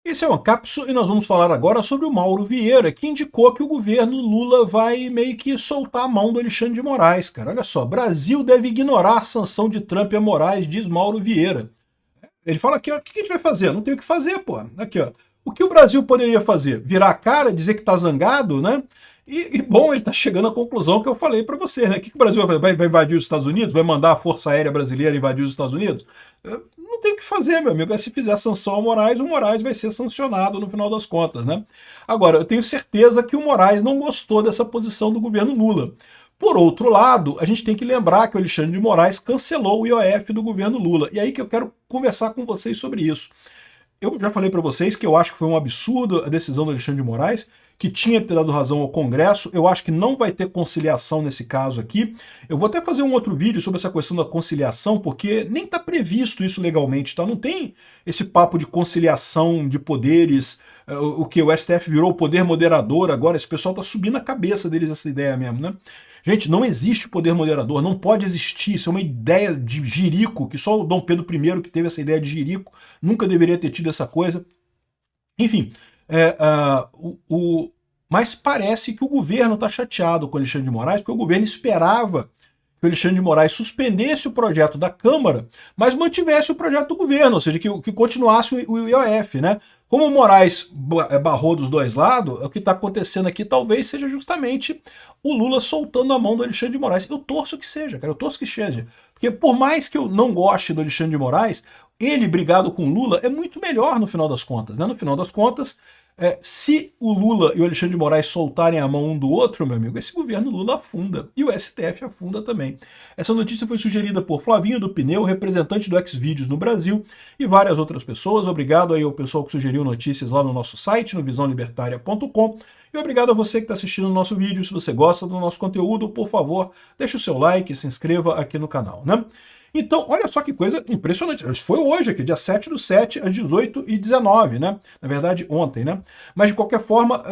Esse é o Ancapso e nós vamos falar agora sobre o Mauro Vieira, que indicou que o governo Lula vai meio que soltar a mão do Alexandre de Moraes, cara. Olha só, Brasil deve ignorar a sanção de Trump a Moraes, diz Mauro Vieira. Ele fala aqui, ó, o que a gente vai fazer? Não tem o que fazer, pô. Aqui, ó. O que o Brasil poderia fazer? Virar a cara, dizer que tá zangado, né? Bom, ele tá chegando à conclusão que eu falei para você, né? O que o Brasil vai invadir os Estados Unidos? Vai mandar a Força Aérea Brasileira invadir os Estados Unidos? Não tem o que fazer, meu amigo. Se fizer sanção ao Moraes, o Moraes vai ser sancionado no final das contas, né? Agora, eu tenho certeza que o Moraes não gostou dessa posição do governo Lula. Por outro lado, a gente tem que lembrar que o Alexandre de Moraes cancelou o IOF do governo Lula. E aí que eu quero conversar com vocês sobre isso. Eu já falei para vocês que eu acho que foi um absurdo a decisão do Alexandre de Moraes, que tinha que ter dado razão ao Congresso. Eu acho que não vai ter conciliação nesse caso aqui. Eu vou até fazer um outro vídeo sobre essa questão da conciliação, porque nem está previsto isso legalmente, tá? Não tem esse papo de conciliação de poderes, o que o STF virou o poder moderador agora. Esse pessoal está subindo a cabeça deles essa ideia mesmo, né? Gente, não existe poder moderador, não pode existir, isso é uma ideia de jirico, que só o Dom Pedro I que teve essa ideia de jirico, nunca deveria ter tido essa coisa. Enfim, mas parece que o governo está chateado com o Alexandre de Moraes, porque o governo esperava que o Alexandre de Moraes suspendesse o projeto da Câmara, mas mantivesse o projeto do governo, ou seja, que continuasse o IOF, né? Como o Moraes barrou dos dois lados, o que está acontecendo aqui talvez seja justamente o Lula soltando a mão do Alexandre de Moraes. Eu torço que seja, cara, eu torço que seja. Porque por mais que eu não goste do Alexandre de Moraes, ele brigado com o Lula é muito melhor no final das contas, né? No final das contas, se o Lula e o Alexandre de Moraes soltarem a mão um do outro, meu amigo, esse governo Lula afunda. E o STF afunda também. Essa notícia foi sugerida por Flavinho do Pneu, representante do Xvideos no Brasil, e várias outras pessoas. Obrigado aí ao pessoal que sugeriu notícias lá no nosso site, no visãolibertaria.com. E obrigado a você que está assistindo o nosso vídeo. Se você gosta do nosso conteúdo, por favor, deixe o seu like e se inscreva aqui no canal, né? Então, olha só que coisa impressionante. Isso foi hoje, aqui, dia 7/7, às 18h19, né? Na verdade, ontem, né? Mas, de qualquer forma,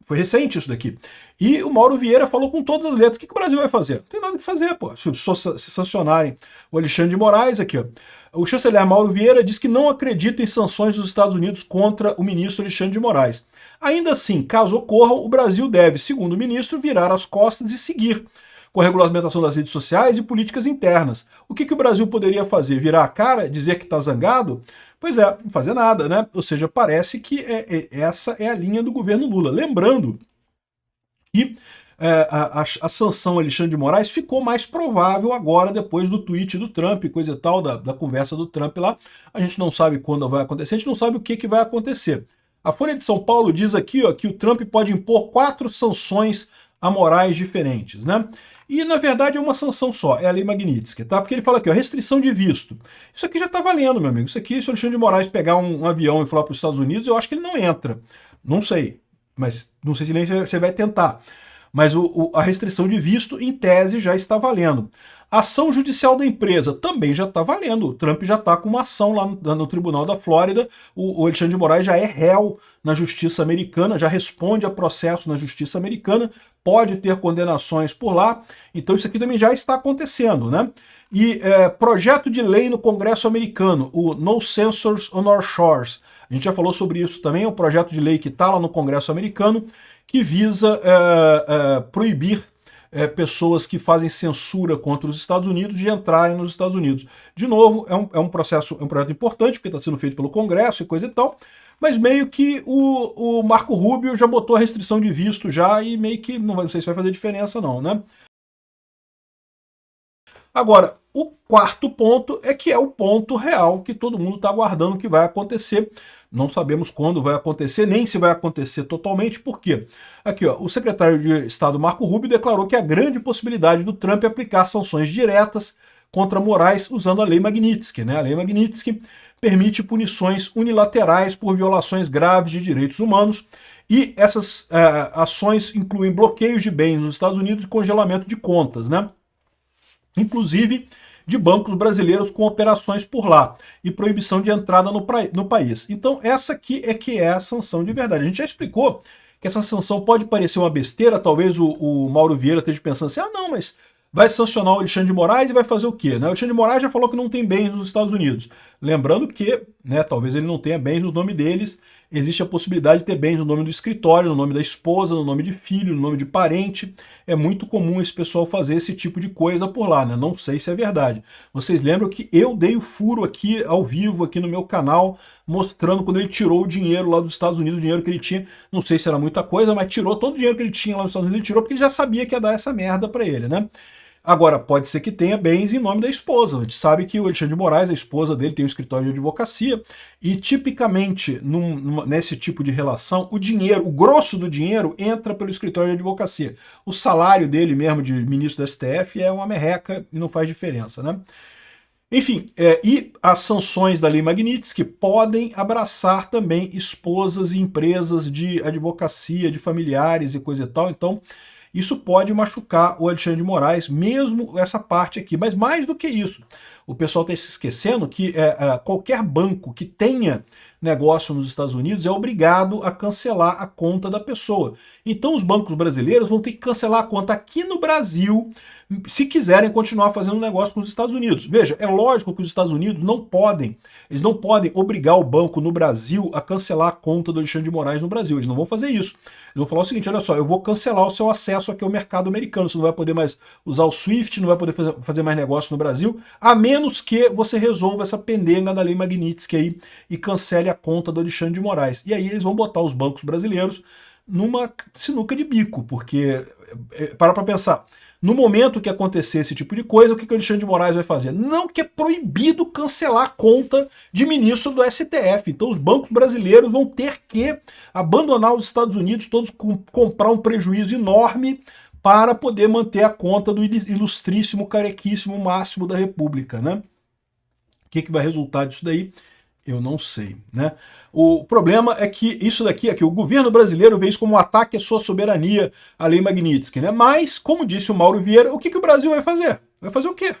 foi recente isso daqui. E o Mauro Vieira falou com todas as letras. O que o Brasil vai fazer? Não tem nada que fazer, pô. Se sancionarem o Alexandre de Moraes aqui, ó. O chanceler Mauro Vieira diz que não acredita em sanções dos Estados Unidos contra o ministro Alexandre de Moraes. Ainda assim, caso ocorra, o Brasil deve, segundo o ministro, virar as costas e seguir com a regulamentação das redes sociais e políticas internas. O que o Brasil poderia fazer? Virar a cara? Dizer que está zangado? Pois é, não fazer nada, né? Ou seja, parece que essa é a linha do governo Lula. Lembrando que a sanção Alexandre de Moraes ficou mais provável agora, depois do tweet do Trump, coisa e tal, da conversa do Trump lá. A gente não sabe quando vai acontecer, a gente não sabe o que vai acontecer. A Folha de São Paulo diz aqui, ó, que o Trump pode impor 4 sanções a Moraes diferentes, né? E, na verdade, é uma sanção só, é a Lei Magnitsky, tá? Porque ele fala aqui, ó, restrição de visto. Isso aqui já tá valendo, meu amigo. Isso aqui, se o Alexandre de Moraes pegar um avião e falar para os Estados Unidos, eu acho que ele não entra. Não sei, mas não sei se nem você vai tentar. Mas a restrição de visto, em tese, já está valendo. A ação judicial da empresa também já está valendo. O Trump já está com uma ação lá no Tribunal da Flórida. O Alexandre de Moraes já é réu na Justiça Americana, já responde a processo na Justiça Americana, pode ter condenações por lá. Então isso aqui também já está acontecendo, né? E projeto de lei no Congresso americano, o No Censors on Our Shores. A gente já falou sobre isso também, é um projeto de lei que está lá no Congresso americano, que visa proibir pessoas que fazem censura contra os Estados Unidos de entrarem nos Estados Unidos. De novo, é um projeto importante, porque está sendo feito pelo Congresso e coisa e tal, mas meio que o Marco Rubio já botou a restrição de visto já e meio que, não sei se vai fazer diferença não, né? Agora, o quarto ponto é o ponto real que todo mundo está aguardando que vai acontecer. Não sabemos quando vai acontecer, nem se vai acontecer totalmente, por quê? Aqui, ó, o secretário de Estado Marco Rubio declarou que há grande possibilidade do Trump aplicar sanções diretas contra Moraes usando a Lei Magnitsky, né? A Lei Magnitsky permite punições unilaterais por violações graves de direitos humanos, e essas ações incluem bloqueios de bens nos Estados Unidos e congelamento de contas, né? Inclusive de bancos brasileiros com operações por lá, e proibição de entrada no país. Então essa aqui é a sanção de verdade. A gente já explicou que essa sanção pode parecer uma besteira, talvez o Mauro Vieira esteja pensando assim, não, mas vai sancionar o Alexandre de Moraes e vai fazer o quê? Né? O Alexandre de Moraes já falou que não tem bens nos Estados Unidos. Lembrando que, né, talvez ele não tenha bens no nome deles, existe a possibilidade de ter bens no nome do escritório, no nome da esposa, no nome de filho, no nome de parente. É muito comum esse pessoal fazer esse tipo de coisa por lá, né? Não sei se é verdade. Vocês lembram que eu dei o furo aqui, ao vivo, aqui no meu canal, mostrando quando ele tirou o dinheiro lá dos Estados Unidos, o dinheiro que ele tinha, não sei se era muita coisa, mas tirou todo o dinheiro que ele tinha lá nos Estados Unidos, ele tirou porque ele já sabia que ia dar essa merda pra ele, né? Agora, pode ser que tenha bens em nome da esposa. A gente sabe que o Alexandre de Moraes, a esposa dele, tem um escritório de advocacia e, tipicamente, nesse tipo de relação, o dinheiro, o grosso do dinheiro, entra pelo escritório de advocacia. O salário dele mesmo, de ministro do STF, é uma merreca e não faz diferença, né? Enfim, e as sanções da Lei Magnitsky podem abraçar também esposas e empresas de advocacia, de familiares e coisa e tal. Então, isso pode machucar o Alexandre de Moraes, mesmo essa parte aqui. Mas mais do que isso, o pessoal está se esquecendo que qualquer banco que tenha negócio nos Estados Unidos é obrigado a cancelar a conta da pessoa. Então os bancos brasileiros vão ter que cancelar a conta aqui no Brasil se quiserem continuar fazendo negócio com os Estados Unidos. Veja, é lógico que os Estados Unidos eles não podem obrigar o banco no Brasil a cancelar a conta do Alexandre de Moraes no Brasil. Eles não vão fazer isso. Eles vão falar o seguinte, olha só, eu vou cancelar o seu acesso aqui ao mercado americano. Você não vai poder mais usar o SWIFT, não vai poder fazer mais negócio no Brasil, a menos que você resolva essa pendenga da Lei Magnitsky aí e cancele a conta do Alexandre de Moraes. E aí eles vão botar os bancos brasileiros numa sinuca de bico, porque, para pensar, no momento que acontecer esse tipo de coisa, o que o Alexandre de Moraes vai fazer? Não, que é proibido cancelar a conta de ministro do STF. Então os bancos brasileiros vão ter que abandonar os Estados Unidos, todos comprar um prejuízo enorme para poder manter a conta do ilustríssimo, carequíssimo Máximo da República, né? O que vai resultar disso daí? Eu não sei, né? O problema é que isso daqui é que o governo brasileiro vê isso como um ataque à sua soberania, à Lei Magnitsky, né? Mas, como disse o Mauro Vieira, o que o Brasil vai fazer? Vai fazer o quê?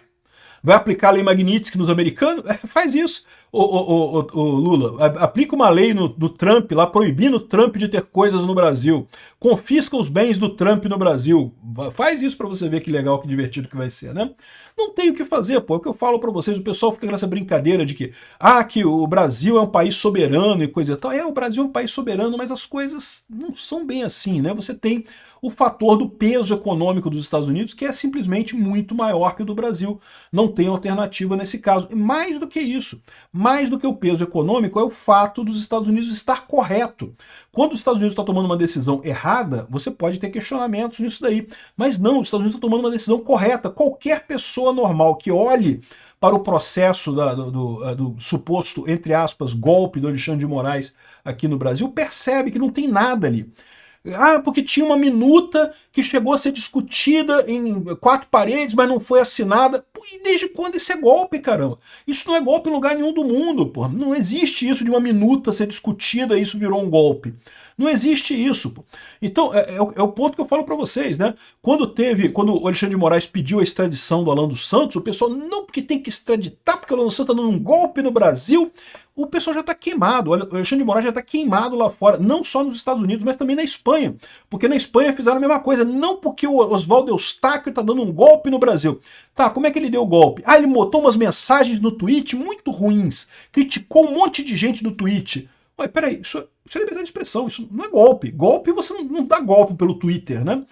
Vai aplicar a Lei Magnitsky nos americanos? Faz isso. O Lula, aplica uma lei no Trump lá, proibindo o Trump de ter coisas no Brasil. Confisca os bens do Trump no Brasil. Faz isso para você ver que legal, que divertido que vai ser, né? Não tem o que fazer, pô. É o que eu falo para vocês. O pessoal fica nessa brincadeira de que o Brasil é um país soberano e coisa e tal. O Brasil é um país soberano, mas as coisas não são bem assim, né? Você tem o fator do peso econômico dos Estados Unidos, que é simplesmente muito maior que o do Brasil. Não tem alternativa nesse caso. E mais do que isso, mais do que o peso econômico, é o fato dos Estados Unidos estar correto. Quando os Estados Unidos está tomando uma decisão errada, você pode ter questionamentos nisso daí. Mas não, os Estados Unidos estão tomando uma decisão correta. Qualquer pessoa normal que olhe para o processo do suposto, entre aspas, golpe do Alexandre de Moraes aqui no Brasil, percebe que não tem nada ali. Porque tinha uma minuta que chegou a ser discutida em 4 paredes, mas não foi assinada. Pô, e desde quando isso é golpe, caramba? Isso não é golpe em lugar nenhum do mundo, pô. Não existe isso de uma minuta ser discutida e isso virou um golpe. Não existe isso, pô. Então, é o ponto que eu falo para vocês, né? Quando o Alexandre de Moraes pediu a extradição do Alan dos Santos, o pessoal, não, porque tem que extraditar, porque o Alan dos Santos está dando um golpe no Brasil. O pessoal já está queimado, o Alexandre de Moraes já está queimado lá fora, não só nos Estados Unidos, mas também na Espanha. Porque na Espanha fizeram a mesma coisa, não porque o Oswaldo Eustáquio está dando um golpe no Brasil. Tá, como é que ele deu o golpe? Ele botou umas mensagens no tweet muito ruins, criticou um monte de gente no tweet. Ué, peraí, isso é liberdade de expressão, isso não é golpe. Golpe, você não dá golpe pelo Twitter, né?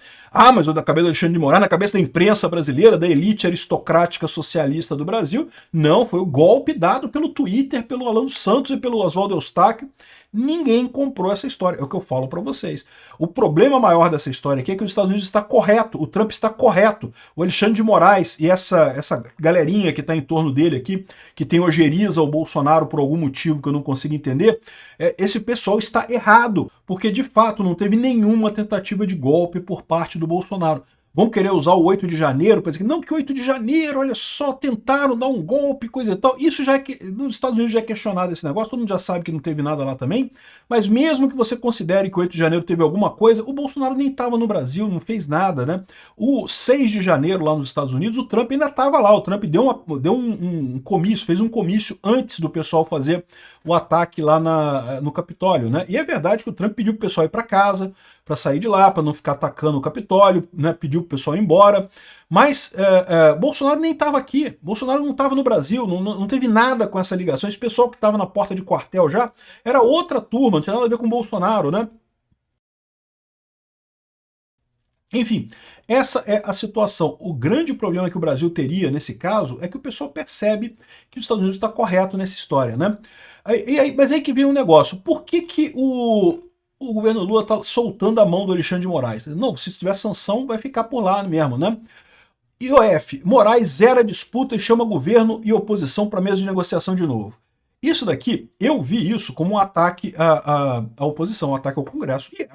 Mas na cabeça do Alexandre de Moraes, na cabeça da imprensa brasileira, da elite aristocrática socialista do Brasil, não, foi o golpe dado pelo Twitter, pelo Alan dos Santos e pelo Oswaldo Eustáquio. Ninguém comprou essa história, é o que eu falo para vocês. O problema maior dessa história aqui é que os Estados Unidos está correto, o Trump está correto, o Alexandre de Moraes e essa galerinha que está em torno dele aqui, que tem ojeriza ao Bolsonaro por algum motivo que eu não consigo entender, esse pessoal está errado, porque de fato não teve nenhuma tentativa de golpe por parte do Bolsonaro. Vão querer usar o 8 de janeiro para dizer que não, que 8 de janeiro, olha só, tentaram dar um golpe, coisa e tal. Isso já nos Estados Unidos já é questionado esse negócio, todo mundo já sabe que não teve nada lá também, mas mesmo que você considere que o 8 de janeiro teve alguma coisa, o Bolsonaro nem estava no Brasil, não fez nada, né? O 6 de janeiro lá nos Estados Unidos, o Trump ainda estava lá, o Trump deu um comício, fez um comício antes do pessoal fazer o ataque lá no Capitólio, né? E é verdade que o Trump pediu pro pessoal ir para casa, para sair de lá, para não ficar atacando o Capitólio, né, pediu para o pessoal ir embora. Mas Bolsonaro nem estava aqui, Bolsonaro não estava no Brasil, não teve nada com essa ligação. Esse pessoal que estava na porta de quartel já era outra turma, não tinha nada a ver com Bolsonaro, né? Enfim, essa é a situação. O grande problema que o Brasil teria nesse caso é que o pessoal percebe que os Estados Unidos está correto nessa história, né? Mas aí que vem um negócio. Por que o governo Lula está soltando a mão do Alexandre de Moraes? Não, se tiver sanção, vai ficar por lá mesmo, né? IOF, Moraes zera a disputa e chama governo e oposição para a mesa de negociação de novo. Isso daqui, eu vi isso como um ataque à oposição, um ataque ao Congresso. E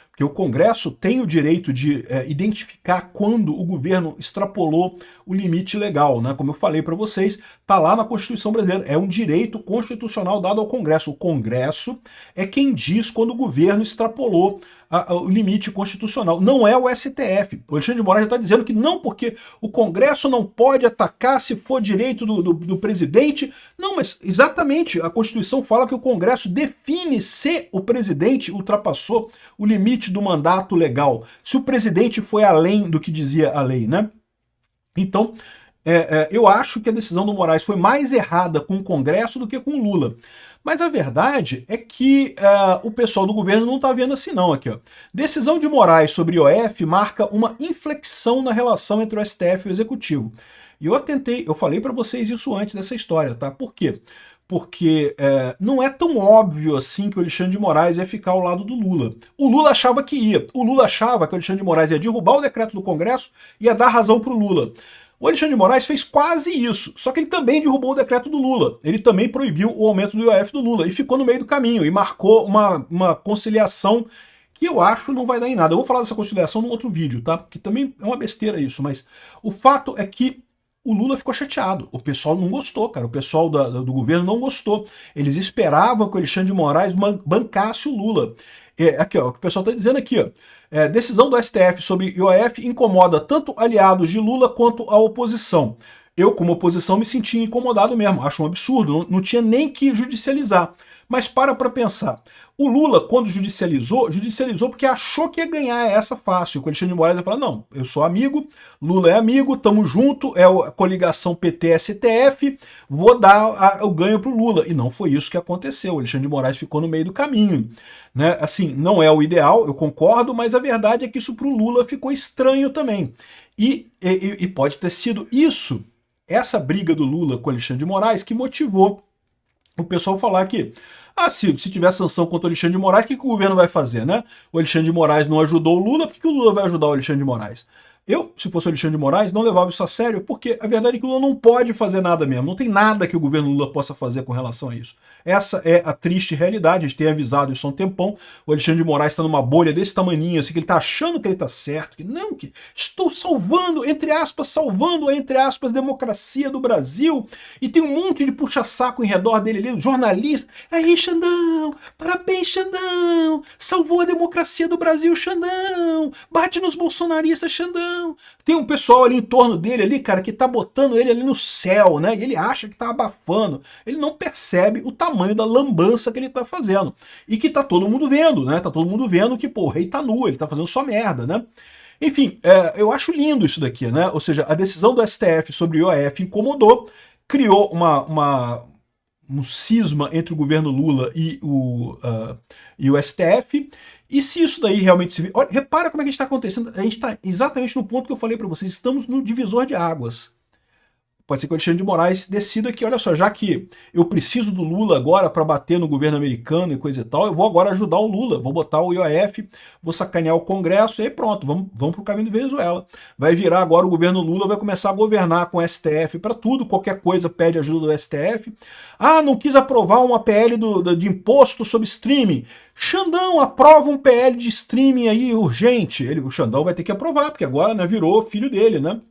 porque o Congresso tem o direito de identificar quando o governo extrapolou o limite legal, né? Como eu falei para vocês, está lá na Constituição brasileira, é um direito constitucional dado ao Congresso. O Congresso é quem diz quando o governo extrapolou o limite constitucional, não é o STF. O Alexandre de Moraes já está dizendo que não, porque o Congresso não pode atacar se for direito do presidente. Não, mas exatamente, a Constituição fala que o Congresso define se o presidente ultrapassou o limite do mandato legal, se o presidente foi além do que dizia a lei, né? Então, eu acho que a decisão do Moraes foi mais errada com o Congresso do que com o Lula. Mas a verdade é que o pessoal do governo não está vendo assim não. Aqui, ó. Decisão de Moraes sobre IOF marca uma inflexão na relação entre o STF e o Executivo. E eu falei para vocês isso antes dessa história, tá? Por quê? Porque não é tão óbvio assim que o Alexandre de Moraes ia ficar ao lado do Lula. O Lula achava que ia. O Lula achava que o Alexandre de Moraes ia derrubar o decreto do Congresso e ia dar razão para o Lula. O Alexandre de Moraes fez quase isso, só que ele também derrubou o decreto do Lula. Ele também proibiu o aumento do IOF do Lula e ficou no meio do caminho e marcou uma conciliação que eu acho não vai dar em nada. Eu vou falar dessa conciliação num outro vídeo, tá? Que também é uma besteira isso, mas o fato é que o Lula ficou chateado. O pessoal não gostou, cara. O pessoal do governo não gostou. Eles esperavam que o Alexandre de Moraes bancasse o Lula. Aqui, ó, o que o pessoal está dizendo aqui, ó. Decisão do STF sobre IOF incomoda tanto aliados de Lula quanto a oposição. Eu, como oposição, me senti incomodado mesmo. Acho um absurdo. Não tinha nem que judicializar. Mas para pensar. O Lula, quando judicializou porque achou que ia ganhar essa fácil. O Alexandre de Moraes vai falar, não, eu sou amigo, Lula é amigo, tamo junto, é a coligação PT-STF, vou dar o ganho pro Lula. E não foi isso que aconteceu. O Alexandre de Moraes ficou no meio do caminho. Né? Assim, não é o ideal, eu concordo, mas a verdade é que isso pro Lula ficou estranho também. E pode ter sido isso, essa briga do Lula com o Alexandre de Moraes, que motivou o pessoal falar que se tiver sanção contra o Alexandre de Moraes, o que o governo vai fazer, né? O Alexandre de Moraes não ajudou o Lula, por que o Lula vai ajudar o Alexandre de Moraes? Eu, se fosse o Alexandre de Moraes, não levava isso a sério, porque a verdade é que o Lula não pode fazer nada mesmo. Não tem nada que o governo Lula possa fazer com relação a isso. Essa é a triste realidade, a gente tem avisado isso há um tempão. O Alexandre de Moraes está numa bolha desse tamaninho, assim, que ele está achando que ele está certo, que não, que estou salvando, entre aspas, democracia do Brasil, e tem um monte de puxa-saco em redor dele ali, jornalista. Aí, Xandão, parabéns, Xandão, salvou a democracia do Brasil, Xandão, bate nos bolsonaristas, Xandão. Tem um pessoal ali em torno dele, ali, cara, que tá botando ele ali no céu, né? E ele acha que tá abafando. Ele não percebe o tamanho da lambança que ele tá fazendo. E que tá todo mundo vendo, né? Tá todo mundo vendo que, pô, o rei tá nu, ele tá fazendo só merda, né? Enfim, eu acho lindo isso daqui, né? Ou seja, a decisão do STF sobre o IOF incomodou, criou um cisma entre o governo Lula e o STF. E se isso daí realmente se... Olha, repara como é que está acontecendo. A gente está exatamente no ponto que eu falei para vocês. Estamos no divisor de águas. Pode ser que o Alexandre de Moraes decida que, olha só, já que eu preciso do Lula agora para bater no governo americano e coisa e tal, eu vou agora ajudar o Lula, vou botar o IOF, vou sacanear o Congresso e aí pronto, vamos para o caminho da Venezuela. Vai virar agora o governo Lula, vai começar a governar com o STF para tudo, qualquer coisa pede ajuda do STF. Não quis aprovar uma PL de imposto sobre streaming. Xandão, aprova um PL de streaming aí urgente. O Xandão vai ter que aprovar, porque agora, né, virou filho dele, né?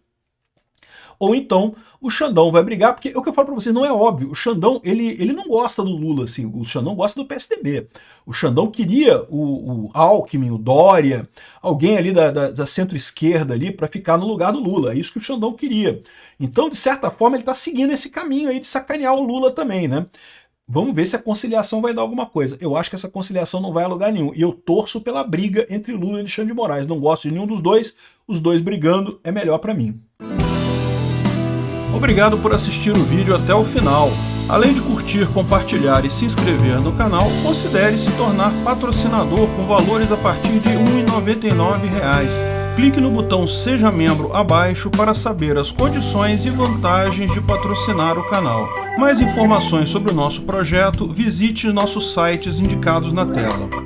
Ou então o Xandão vai brigar, porque o que eu falo para vocês não é óbvio. O Xandão, ele não gosta do Lula, assim. O Xandão gosta do PSDB. O Xandão queria o Alckmin, o Dória, alguém ali da centro-esquerda ali para ficar no lugar do Lula. É isso que o Xandão queria. Então, de certa forma, ele está seguindo esse caminho aí de sacanear o Lula também, né? Vamos ver se a conciliação vai dar alguma coisa. Eu acho que essa conciliação não vai a lugar nenhum. E eu torço pela briga entre Lula e Alexandre de Moraes. Não gosto de nenhum dos dois. Os dois brigando é melhor para mim. Obrigado por assistir o vídeo até o final. Além de curtir, compartilhar e se inscrever no canal, considere se tornar patrocinador com valores a partir de R$ 1,99. Clique no botão Seja Membro abaixo para saber as condições e vantagens de patrocinar o canal. Mais informações sobre o nosso projeto, visite nossos sites indicados na tela.